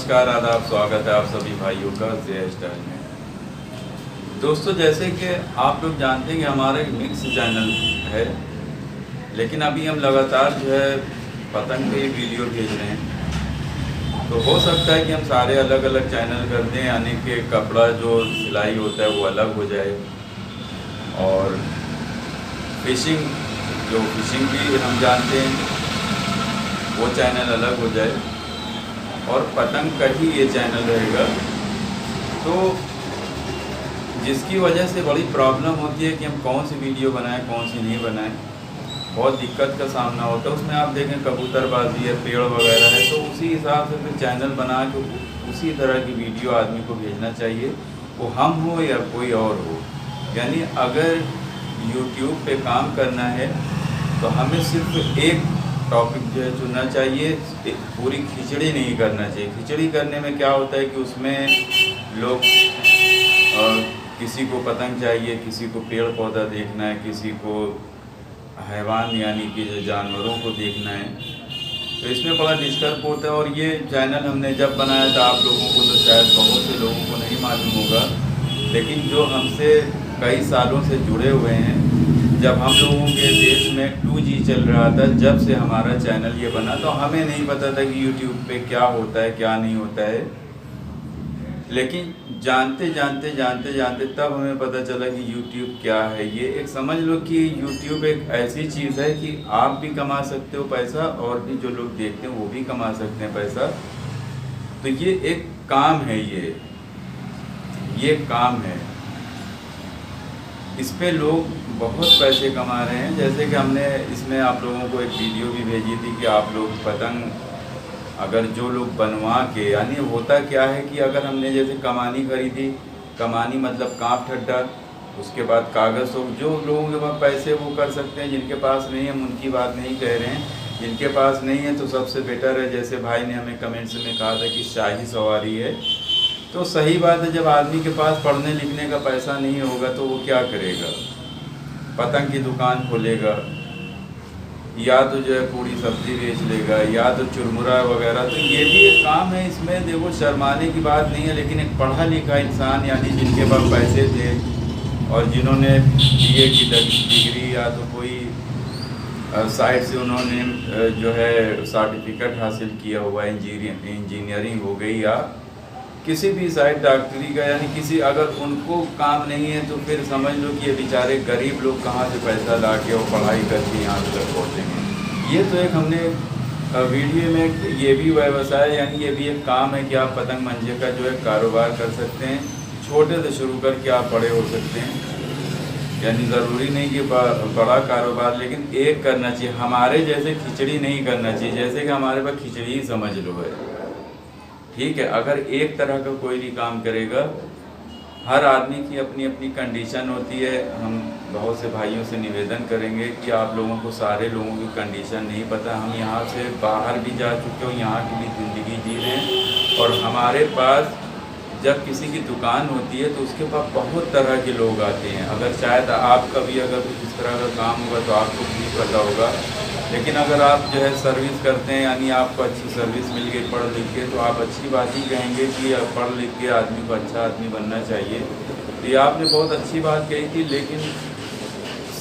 नमस्कार, आदाब, स्वागत है आप सभी भाइयों का जे स्टाइल में। दोस्तों, जैसे कि आप लोग जानते हैं कि हमारा एक मिक्स चैनल है, लेकिन अभी हम लगातार जो है पतंग पे वीडियो भेज रहे हैं। तो हो सकता है कि हम सारे अलग अलग चैनल कर दें, यानी कि कपड़ा जो सिलाई होता है वो अलग हो जाए, और फिशिंग भी हम जानते हैं वो चैनल अलग हो जाए, और पतंग का ही ये चैनल रहेगा। तो जिसकी वजह से बड़ी प्रॉब्लम होती है कि हम कौन सी वीडियो बनाएं, कौन सी नहीं बनाएं। बहुत दिक्कत का सामना होता है। उसमें आप देखें कबूतरबाजी है, पेड़ वगैरह है, तो उसी हिसाब से फिर चैनल बना के उसी तरह की वीडियो आदमी को भेजना चाहिए, वो हम हो या कोई और हो। यानी अगर यूट्यूब पे काम करना है तो हमें सिर्फ एक टॉपिक जो है चुनना चाहिए, पूरी खिचड़ी नहीं करना चाहिए। खिचड़ी करने में क्या होता है कि उसमें लोग किसी को पतंग चाहिए, किसी को पेड़ पौधा देखना है, किसी को हैवान यानी कि जो जानवरों को देखना है, तो इसमें बड़ा डिस्टर्ब होता है। और ये चैनल हमने जब बनाया था, आप लोगों को तो शायद बहुत से लोगों को नहीं मालूम होगा, लेकिन जो हमसे कई सालों से जुड़े हुए हैं, जब हम लोगों के देश में 2G चल रहा था, जब से हमारा चैनल ये बना, तो हमें नहीं पता था कि यूट्यूब पे क्या होता है, क्या नहीं होता है। लेकिन जानते जानते तब हमें पता चला कि यूट्यूब क्या है। ये एक समझ लो कि यूट्यूब एक ऐसी चीज़ है कि आप भी कमा सकते हो पैसा, और भी जो लोग देखते हैं वो भी कमा सकते हैं पैसा। तो ये एक काम है, ये काम है। इस पे लोग बहुत पैसे कमा रहे हैं। जैसे कि हमने इसमें आप लोगों को एक वीडियो भी भेजी थी कि आप लोग पतंग अगर जो लोग बनवा के, यानी होता क्या है कि अगर हमने जैसे कमानी खरीदी, कमानी मतलब कांप ठड्डा, उसके बाद कागज़, तो जो लोगों के पास पैसे वो कर सकते हैं, जिनके पास नहीं है हम उनकी बात नहीं कह रहे हैं। जिनके पास नहीं है तो सबसे बेटर है, जैसे भाई ने हमें कमेंट्स में कहा था कि शाही सवारी है, तो सही बात है। जब आदमी के पास पढ़ने लिखने का पैसा नहीं होगा तो वो क्या करेगा? पतंग की दुकान खोलेगा, या तो जो है पूरी सब्जी बेच लेगा, या तो चुरमुरा वगैरह। तो ये भी एक काम है, इसमें देखो शर्माने की बात नहीं है। लेकिन एक पढ़ा लिखा इंसान, यानी जिनके पास पैसे थे और जिन्होंने BA की डिग्री या तो कोई साइड से उन्होंने जो है सर्टिफिकेट हासिल किया हुआ, इंजीनियरिंग हो गई या किसी भी साइड डॉक्टरी का, यानी किसी, अगर उनको काम नहीं है तो फिर समझ लो कि ये बेचारे गरीब लोग कहाँ से पैसा ला के और पढ़ाई करके यहाँ तक पहुँचेंगे। ये तो एक हमने वीडियो में ये भी व्यवसाय, यानी ये भी एक काम है कि आप पतंग मंजे का जो है कारोबार कर सकते हैं। छोटे से शुरू करके आप बड़े हो सकते हैं, यानी ज़रूरी नहीं कि बड़ा कारोबार, लेकिन एक करना चाहिए। हमारे जैसे खिचड़ी नहीं करना चाहिए, जैसे कि हमारे पास खिचड़ी ही समझ लो है, ठीक है। अगर एक तरह का कोई भी काम करेगा, हर आदमी की अपनी अपनी कंडीशन होती है। हम बहुत से भाइयों से निवेदन करेंगे कि आप लोगों को, सारे लोगों की कंडीशन नहीं पता। हम यहाँ से बाहर भी जा चुके हो, यहाँ की भी ज़िंदगी जी रहे हैं, और हमारे पास जब किसी की दुकान होती है तो उसके पास बहुत तरह के लोग आते हैं। अगर शायद आपका भी अगर कुछ इस तरह का काम होगा तो आपको भी पता होगा, लेकिन अगर आप जो है सर्विस करते हैं, यानी आपको अच्छी सर्विस मिल गई पढ़ लिख के, तो आप अच्छी बात ही कहेंगे कि पढ़ लिख के आदमी को अच्छा आदमी बनना चाहिए। तो ये आपने बहुत अच्छी बात कही थी, लेकिन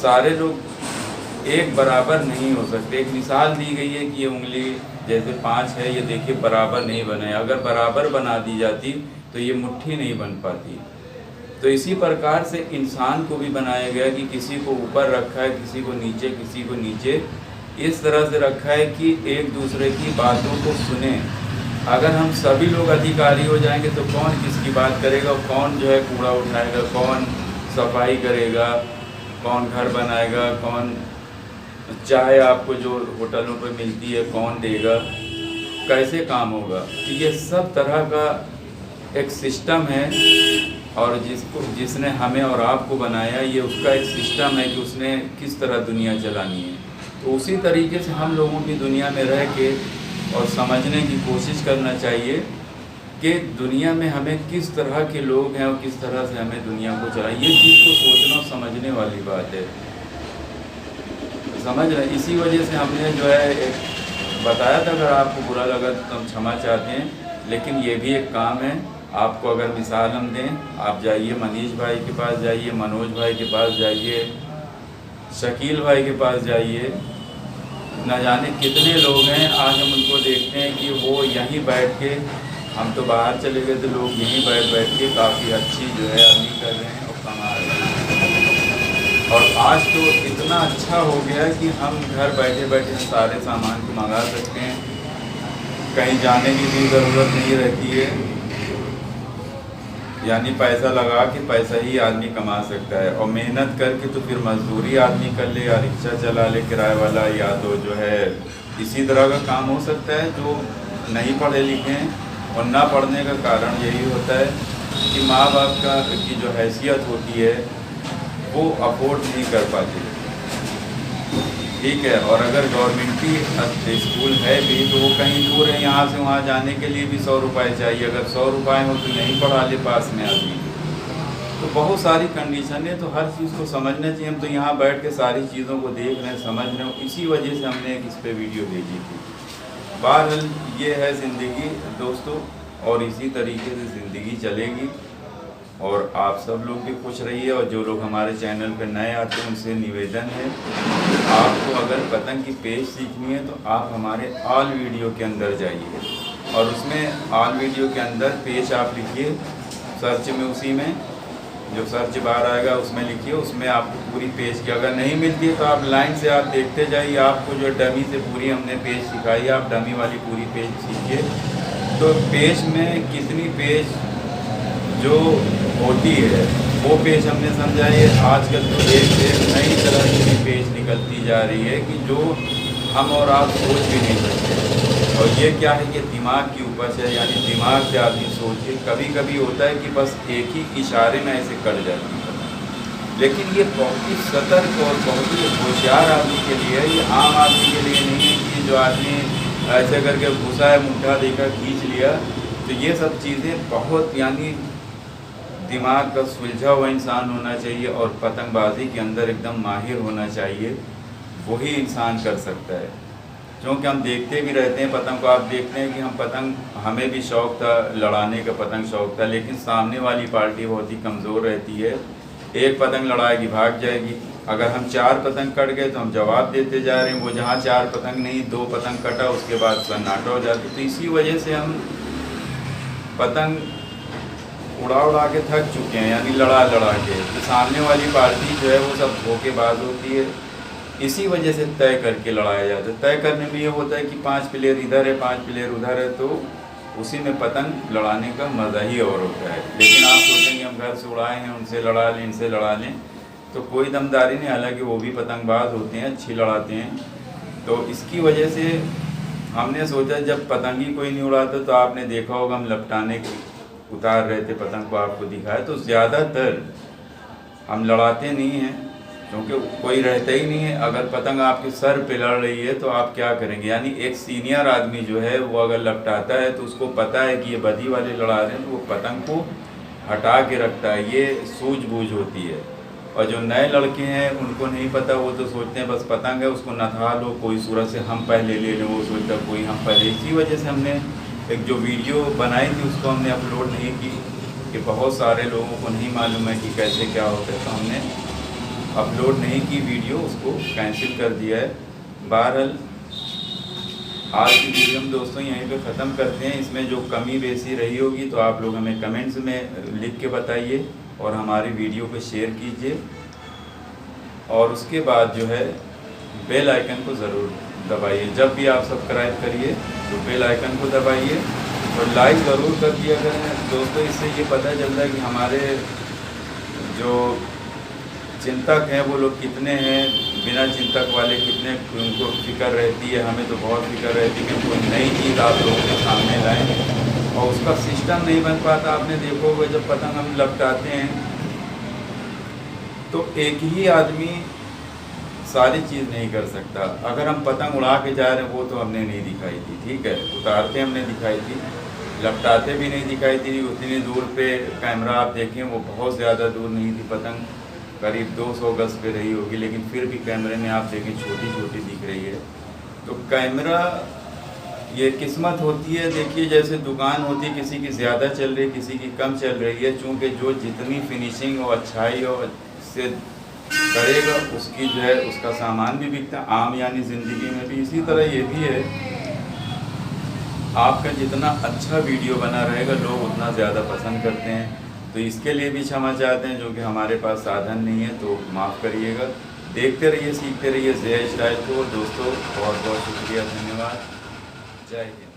सारे लोग एक बराबर नहीं हो सकते। एक मिसाल दी गई है कि ये उंगली जैसे 5 है, ये देखिए बराबर नहीं बने। अगर बराबर बना दी जाती तो ये मुट्ठी नहीं बन पाती। तो इसी प्रकार से इंसान को भी बनाया गया कि किसी को ऊपर रखा है, किसी को नीचे, किसी को नीचे, इस तरह से रखा है कि एक दूसरे की बातों को सुने। अगर हम सभी लोग अधिकारी हो जाएंगे तो कौन किसकी बात करेगा? कौन जो है कूड़ा उठाएगा, कौन सफाई करेगा, कौन घर बनाएगा, कौन चाय आपको जो होटलों पर मिलती है कौन देगा, कैसे काम होगा? तो ये सब तरह का एक सिस्टम है, और जिसने हमें और आपको बनाया, ये उसका एक सिस्टम है कि उसने किस तरह दुनिया चलानी है। तो उसी तरीके से हम लोगों की दुनिया में रह के और समझने की कोशिश करना चाहिए कि दुनिया में हमें किस तरह के लोग हैं और किस तरह से हमें दुनिया को चलाए। ये चीज़ को सोचना समझने वाली बात है, समझ रहे। इसी वजह से हमने जो है एक बताया था, अगर आपको बुरा लगा तो हम क्षमा चाहते हैं। लेकिन ये भी एक काम है। आपको अगर मिसाल हम दें, आप जाइए मनीष भाई के पास जाइए, मनोज भाई के पास जाइए, शकील भाई के पास जाइए, न जाने कितने लोग हैं आज हम उनको देखते हैं कि वो यहीं बैठ के, हम तो बाहर चले गए तो लोग यहीं बैठ बैठ के काफ़ी अच्छी जो है अर्निंग कर रहे हैं और कमा रहे हैं। और आज तो इतना अच्छा हो गया कि हम घर बैठे बैठे सारे सामान को मंगा सकते हैं, कहीं जाने की भी ज़रूरत नहीं रहती है। यानी पैसा लगा के पैसा ही आदमी कमा सकता है, और मेहनत करके तो फिर मजदूरी आदमी कर ले या रिक्शा चला ले किराए वाला, या तो जो है इसी तरह का काम हो सकता है। जो नहीं पढ़े लिखे हैं और ना पढ़ने का कारण यही होता है कि माँ बाप की जो हैसियत होती है वो अफोर्ड नहीं कर पाते, ठीक है। और अगर गवर्नमेंटी स्कूल है भी तो वो कहीं दूर है, यहाँ से वहाँ जाने के लिए भी 100 रुपये चाहिए। अगर 100 रुपये हो तो यहीं पढ़ा ले पास में आदमी। तो बहुत सारी कंडीशन है, तो हर चीज़ को समझना चाहिए। हम तो यहाँ बैठ के सारी चीज़ों को देख रहे हैं, समझ रहे हैं, इसी वजह से हमने एक इस पर वीडियो भेजी थी। बहरहाल ये है ज़िंदगी दोस्तों, और इसी तरीके से ज़िंदगी चलेगी। और आप सब लोग भी खुश रहिए, और जो लोग हमारे चैनल पर नए आते हैं उनसे निवेदन है, आपको अगर पतंग की पेच सीखनी है तो आप हमारे ऑल वीडियो के अंदर जाइए, और उसमें ऑल वीडियो के अंदर पेच आप लिखिए सर्च में, उसी में जो सर्च बार आएगा उसमें लिखिए, उसमें आपको पूरी पेज की अगर नहीं मिलती है तो आप लाइन से आप देखते जाइए। आपको जो डमी से पूरी हमने पेज सिखाई है, आप डमी वाली पूरी पेज सीखिए। तो पेज में कितनी पेज जो होती है वो पेज हमने समझाई है। आजकल तो एक से नई तरह की पेज निकलती जा रही है कि जो हम और आप सोच भी नहीं सकते। और ये क्या है कि दिमाग की उपज है, यानी दिमाग से आदमी सोचे। कभी कभी होता है कि बस एक ही इशारे में ऐसे कट जाती है, लेकिन ये बहुत ही सतर्क और बहुत ही होशियार आदमी के लिए है, ये आम आदमी के लिए नहीं है कि जो आदमी ऐसे करके घुसा है, मुट्ठा देखा खींच लिया। तो ये सब चीज़ें बहुत, यानी दिमाग का सुलझा हुआ इंसान होना चाहिए, और पतंगबाजी के अंदर एकदम माहिर होना चाहिए, वही इंसान कर सकता है। क्योंकि हम देखते भी रहते हैं पतंग को, आप देखते हैं कि हम पतंग, हमें भी शौक़ था लड़ाने का, पतंग शौक़ था, लेकिन सामने वाली पार्टी बहुत ही कमज़ोर रहती है। एक पतंग लड़ाएगी भाग जाएगी, अगर हम 4 पतंग कट गए तो हम जवाब देते जा रहे हैं, वो जहाँ 4 पतंग नहीं 2 पतंग कटा उसके बाद सन्नाटा हो जाती। तो इसी वजह से हम पतंग उड़ा के थक चुके हैं, यानी लड़ा के। तो सामने वाली पार्टी जो है वो सब धोखेबाज होती है, इसी वजह से तय करके लड़ाया जाता है। तय करने में ये होता है कि 5 प्लेयर इधर है 5 प्लेयर उधर है, तो उसी में पतंग लड़ाने का मज़ा ही और होता है। लेकिन आप सोचेंगे हम घर से उड़ाए हैं, उनसे लड़ा लें इनसे लड़ा लें, तो कोई दमदारी नहीं। हालांकि वो भी पतंगबाज होते हैं, अच्छी लड़ाते हैं। तो इसकी वजह से हमने सोचा जब पतंग ही कोई नहीं उड़ाता, तो आपने देखा होगा हम लपटाने की उतार रहे थे पतंग को, आपको दिखाया। तो ज़्यादातर हम लड़ाते नहीं हैं, क्योंकि कोई रहता ही नहीं है। अगर पतंग आपके सर पे लड़ रही है तो आप क्या करेंगे? यानी एक सीनियर आदमी जो है वो अगर लपटाता है तो उसको पता है कि ये बदी वाले लड़ा रहे हैं, तो वो पतंग को हटा के रखता है। ये सूझबूझ होती है। और जो नए लड़के हैं उनको नहीं पता, वो तो सोचते हैं बस पतंग है उसको नथा लो, कोई सूरत से हम पहले ले लें, वो सोचता कोई हम पहले। इसी वजह से हमने एक जो वीडियो बनाई थी उसको हमने अपलोड नहीं की, कि बहुत सारे लोगों को नहीं मालूम है कि कैसे क्या होता है, तो हमने अपलोड नहीं की वीडियो, उसको कैंसिल कर दिया है। बहरहाल आज की वीडियो हम दोस्तों यहीं पे ख़त्म करते हैं। इसमें जो कमी बेसी रही होगी तो आप लोग हमें कमेंट्स में लिख के बताइए, और हमारी वीडियो को शेयर कीजिए, और उसके बाद जो है बेल आइकन को ज़रूर दबाइए। जब भी आप सब्सक्राइब करिए तो बेल आइकन को दबाइए, और लाइक ज़रूर कर दिया करें दोस्तों। इससे ये पता चलता है कि हमारे जो चिंतक हैं वो लोग कितने हैं, बिना चिंतक वाले कितने, उनको फिक्र रहती है। हमें तो बहुत फिक्र रहती है कि कोई नई चीज़ आप लोगों के सामने लाएं, और उसका सिस्टम नहीं बन पाता। आपने देखो होगा जब पतंग हम लपटाते हैं तो एक ही आदमी सारी चीज़ नहीं कर सकता। अगर हम पतंग उड़ा के जा रहे हैं वो तो हमने नहीं दिखाई थी, ठीक है, उतारते हमने दिखाई थी, लपटाते भी नहीं दिखाई थी। उतनी दूर पे कैमरा आप देखें वो बहुत ज़्यादा दूर नहीं थी, पतंग करीब 200 गज पे रही होगी, लेकिन फिर भी कैमरे में आप देखें छोटी छोटी दिख रही है। तो कैमरा ये किस्मत होती है। देखिए जैसे दुकान होती है, किसी की ज़्यादा चल रही है, किसी की कम चल रही है, चूँकि जो जितनी फिनिशिंग और अच्छाई और से करेगा उसकी जो है उसका सामान भी बिकता है। आम यानी ज़िंदगी में भी इसी तरह ये भी है, आपका जितना अच्छा वीडियो बना रहेगा लोग उतना ज़्यादा पसंद करते हैं। तो इसके लिए भी क्षमा चाहते हैं, जो कि हमारे पास साधन नहीं है, तो माफ़ करिएगा। देखते रहिए, सीखते रहिए ज़ेय स्टाइल को। दोस्तों बहुत बहुत शुक्रिया, धन्यवाद, जय हिंद।